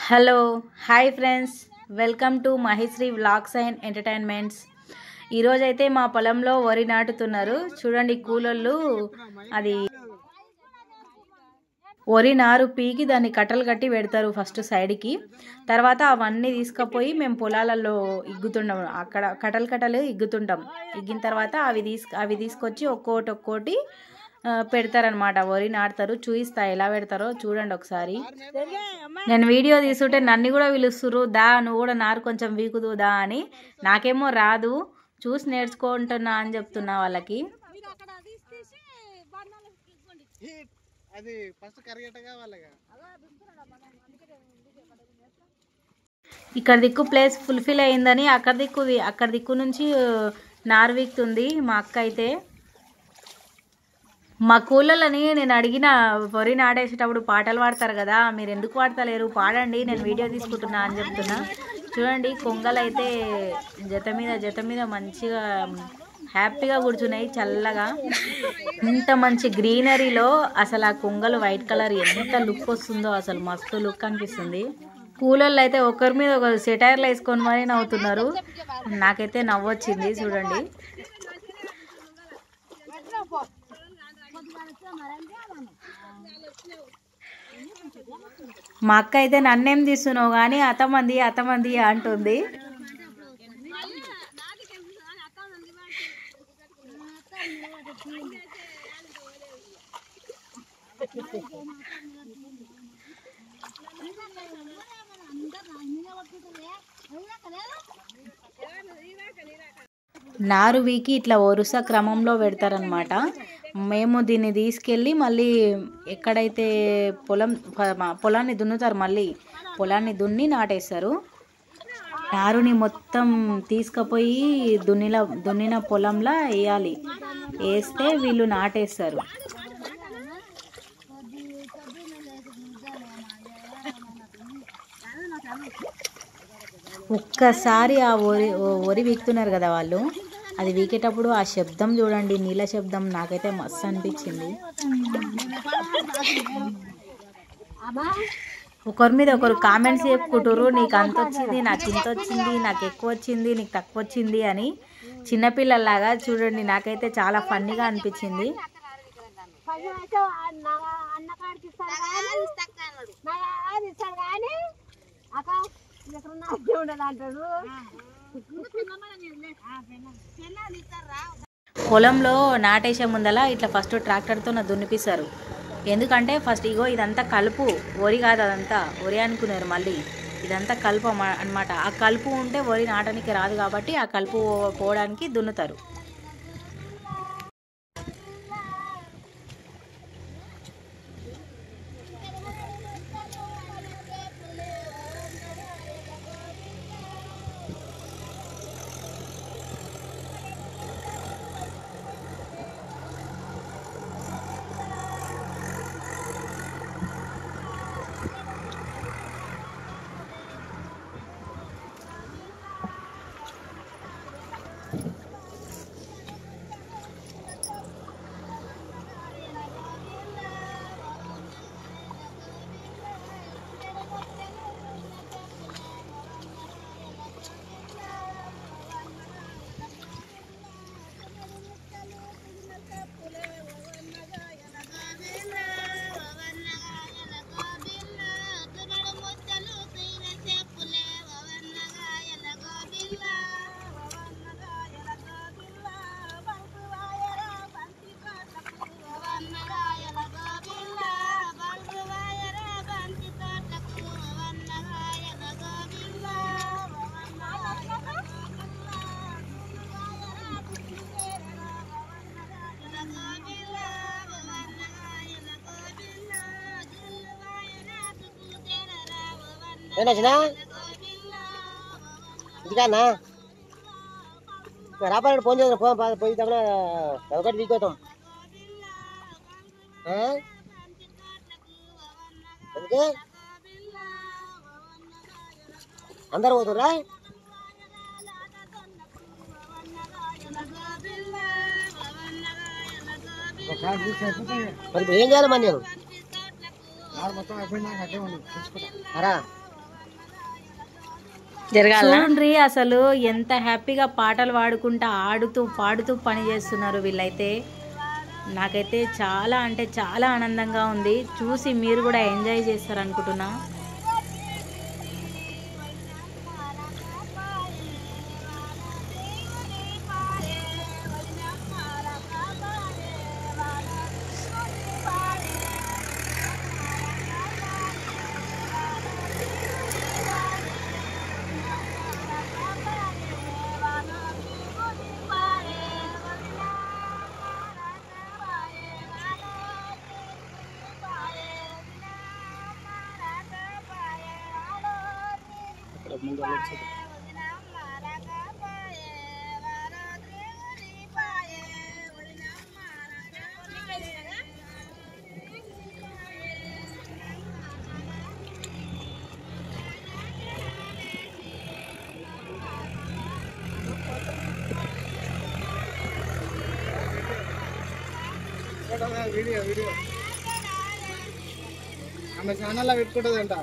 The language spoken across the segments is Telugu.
Hello hi friends, welcome to Mahishri vlogs and entertainments. ఈరోజైతే మా పొలంలో వరి నాటుతున్నారు. చూడండి, కూలోళ్ళు అది వరి నారు పీకి దాన్ని కట్టలు కట్టి పెడతారు ఫస్ట్ సైడ్కి. తర్వాత అవన్నీ తీసుకుపోయి మేము పొలాలలో ఇగ్గుతుంటాం. అక్కడ కట్టలు ఇగ్గుతుంటాం. ఇగ్గిన తర్వాత అవి తీసుకొచ్చి ఒక్కోటి పెడతారనమాట. వరి నాటుతారు. చూయిస్తా ఎలా పెడతారో చూడండి ఒకసారి. నేను వీడియో తీసుకుంటే నన్ను కూడా పిలుస్తురు, దా నువ్వు కూడా నారు కొంచెం వీకుదు దా అని. నాకేమో రాదు, చూసి నేర్చుకుంటున్నా అని చెప్తున్నా వాళ్ళకి. ఇక్కడ దిక్కు ప్లేస్ ఫుల్ఫిల్ అయిందని అక్కడ దిక్కు నుంచి నారు వీక్తుంది మా అక్క అయితే. మా కూలలని నేను అడిగిన, వరి నాటేసేటప్పుడు పాటలు పాడతారు కదా, మీరు ఎందుకు పాడతలేరు, పాడండి, నేను వీడియో తీసుకుంటున్నా అని చెప్తున్నా. చూడండి, కొంగలు అయితే జత మీద మంచిగా హ్యాపీగా కూర్చున్నాయి చల్లగా. ఇంత మంచి గ్రీనరీలో అసలు ఆ కొంగలు వైట్ కలర్ ఎంత లుక్ వస్తుందో, అసలు మస్తు లుక్ అనిపిస్తుంది. కూలర్లు అయితే ఒకరి మీద ఒక సెటైర్లు వేసుకొని మరీ నవ్వుతున్నారు. నాకైతే నవ్వొచ్చింది చూడండి. మా అక్క అయితే నన్నేం తీస్తున్నావు కానీ అతమంది అంటుంది. నారు వీకి ఇట్లా వరుస క్రమంలో పెడతారనమాట. మేము దీన్ని తీసుకెళ్ళి మళ్ళీ ఎక్కడైతే పొలాన్ని దున్నుతారు, మళ్ళీ పొలాన్ని దున్ని నాటేస్తారు. నారుని మొత్తం తీసుకుపోయి దున్నిన పొలంలో వేయాలి. వేస్తే వీళ్ళు నాటేస్తారు. ఒక్కసారి ఆ వరి వీకుతున్నారు కదా వాళ్ళు, అది వీకేటప్పుడు ఆ శబ్దం చూడండి, నీళ్ళ శబ్దం నాకైతే మస్తు అనిపించింది. ఒకరి మీద ఒకరు కామెంట్స్ చెప్పుకుంటారు, నీకు అంత వచ్చింది, నాకు ఇంత వచ్చింది, నాకు ఎక్కువ వచ్చింది, నీకు తక్కువ వచ్చింది అని. చిన్నపిల్లలాగా చూడండి, నాకైతే చాలా ఫన్నీగా అనిపించింది. పొలంలో నాటేసే ముందల ఇట్లా ఫస్ట్ ట్రాక్టర్తో దున్నిపిస్తారు. ఎందుకంటే ఫస్ట్ ఇదంతా కలుపు, వరి కాదు అదంతా వరి అనుకున్నారు. మళ్ళీ ఇదంతా కలుపు అన్నమాట. ఆ కలుపు ఉంటే వరి నాటడానికి రాదు కాబట్టి ఆ కలుపు పోవడానికి దున్నుతారు. రాపాడు ఫోన్ చేద్దాం, ఫోన్ పోయి తగ్గ ఒకటి వీకోతాం. అందుకే అందరు పోతుర్రా. మరి ఏం చేయాలి మరి నేను? అరా చూడండి అసలు ఎంత హ్యాపీగా పాటలు పాడుకుంటా ఆడుతూ పాడుతూ పని చేస్తున్నారు వీళ్ళైతే. నాకైతే చాలా అంటే చాలా ఆనందంగా ఉంది. చూసి మీరు కూడా ఎంజాయ్ చేస్తారు అనుకుంటున్నా. వీడియో వీడియో ఆమె ఛానల్లో పెట్టుకుంటుందంట.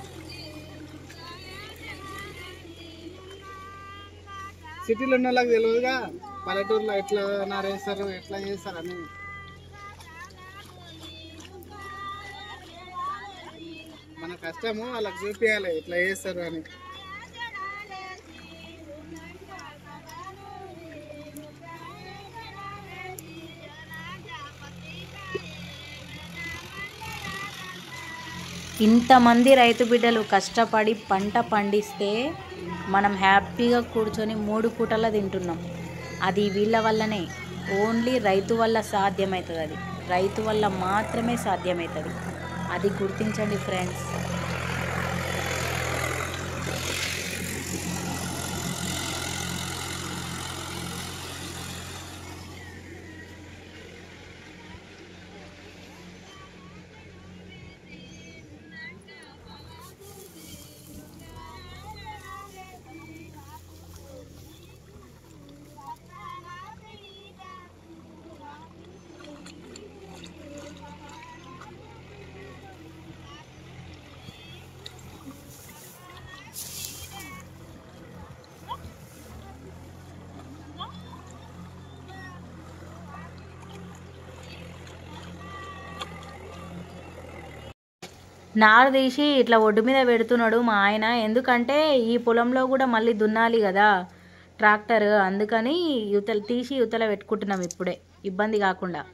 సిటీలో ఉన్న వాళ్ళకి తెలియదుగా పల్లెటూరులో ఎట్లా నారేస్తారు ఎట్లా చేస్తారు అని. మన కష్టము వాళ్ళకి చూపించాలి ఎట్లా చేస్తారు అని. ఇంతమంది రైతు బిడ్డలు కష్టపడి పంట పండిస్తే మనం హ్యాపీగా కూర్చొని 3 పూటలా తింటున్నాం. అది వీళ్ళ వల్లనే. ఓన్లీ రైతు వల్ల సాధ్యమవుతుంది. అది రైతు వల్ల మాత్రమే సాధ్యమవుతుంది. అది గుర్తించండి ఫ్రెండ్స్. నారు తీసి ఇట్లా ఒడ్డు మీద పెడుతున్నాడు మా ఆయన. ఎందుకంటే ఈ పొలంలో కూడా మళ్ళీ దున్నాలి కదా ట్రాక్టర్, అందుకని యువతలు తీసి యువతల పెట్టుకుంటున్నాం ఇప్పుడే, ఇబ్బంది కాకుండా.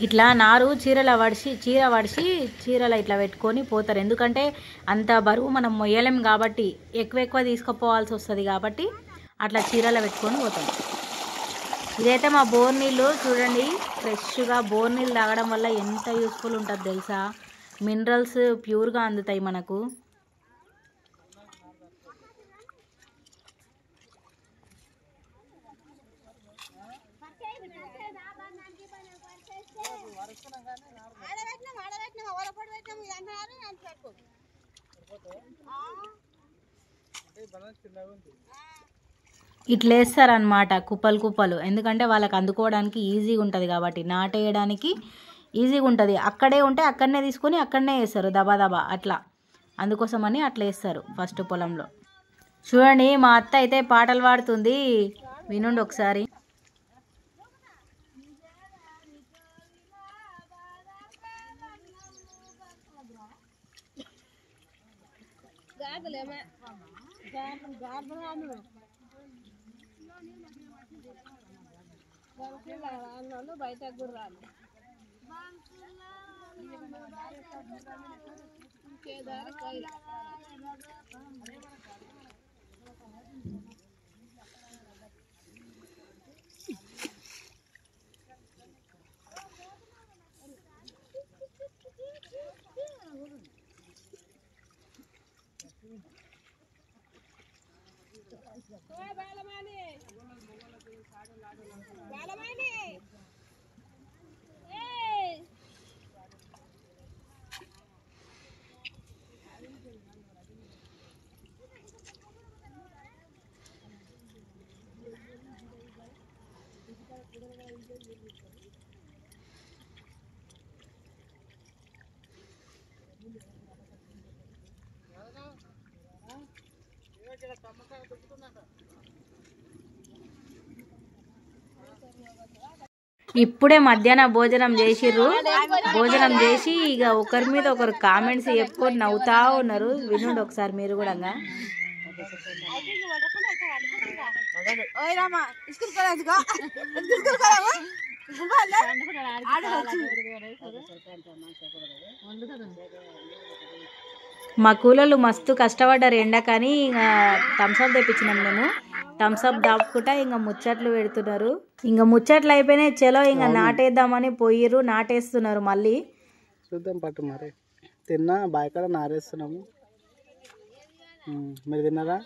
ఇట్లా నారు చీర వడిసి చీరలో ఇట్లా పెట్టుకొని పోతారు. ఎందుకంటే అంత బరువు మనం మొయ్యలేం కాబట్టి ఎక్కువ తీసుకుపోవాల్సి వస్తుంది కాబట్టి అట్లా చీరలో పెట్టుకొని పోతాం. ఇదైతే మా బోర్ నీళ్ళు చూడండి, ఫ్రెష్గా బోర్ నీళ్ళు తాగడం వల్ల ఎంత యూస్ఫుల్ ఉంటుంది తెలుసా. మినరల్స్ ప్యూర్గా అందుతాయి మనకు. ఇట్లా వేస్తారనమాట కుప్పలు. ఎందుకంటే వాళ్ళకి అందుకోవడానికి ఈజీగా ఉంటుంది కాబట్టి, నాటేయడానికి ఈజీగా ఉంటుంది. అక్కడే ఉంటే అక్కడనే తీసుకొని అక్కడనే వేస్తారు దబా అట్లా. అందుకోసమని అట్లా వేస్తారు ఫస్ట్ పొలంలో. చూడండి మా అత్త అయితే పాటలు పాడుతుంది, వినండి ఒకసారి. ఇప్పుడే మధ్యాహ్నం భోజనం చేసిర్రు, భోజనం చేసి ఇక ఒకరి మీద ఒకరు కామెంట్స్ చెప్పుకొని నవ్వుతా ఉన్నారు. వినండి ఒకసారి మీరు కూడా. మా కూలర్లు మస్తు కష్టపడ్డారు ఎండ, కానీ ఇంకా థమ్స్అప్ తెప్పించినాం మేము. థమ్స్అప్ దాపుకుంటా ఇంకా ముచ్చట్లు పెడుతున్నారు. ఇంకా ముచ్చట్లు అయిపోయినాయి, చలో ఇంకా నాటేద్దామని పోయిర్రు, నాటేస్తున్నారు మళ్ళీ. చూద్దాం పట్టు మరి. తిన్నా బాయకాడ నారేస్తున్నాము. మీరు తిన్నారా?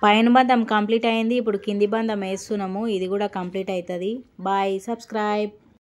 పైన బంధం కంప్లీట్ అయింది, ఇప్పుడు కింది బంధం వేస్తున్నాము, ఇది కూడా కంప్లీట్ అవుతుంది. Bye, subscribe.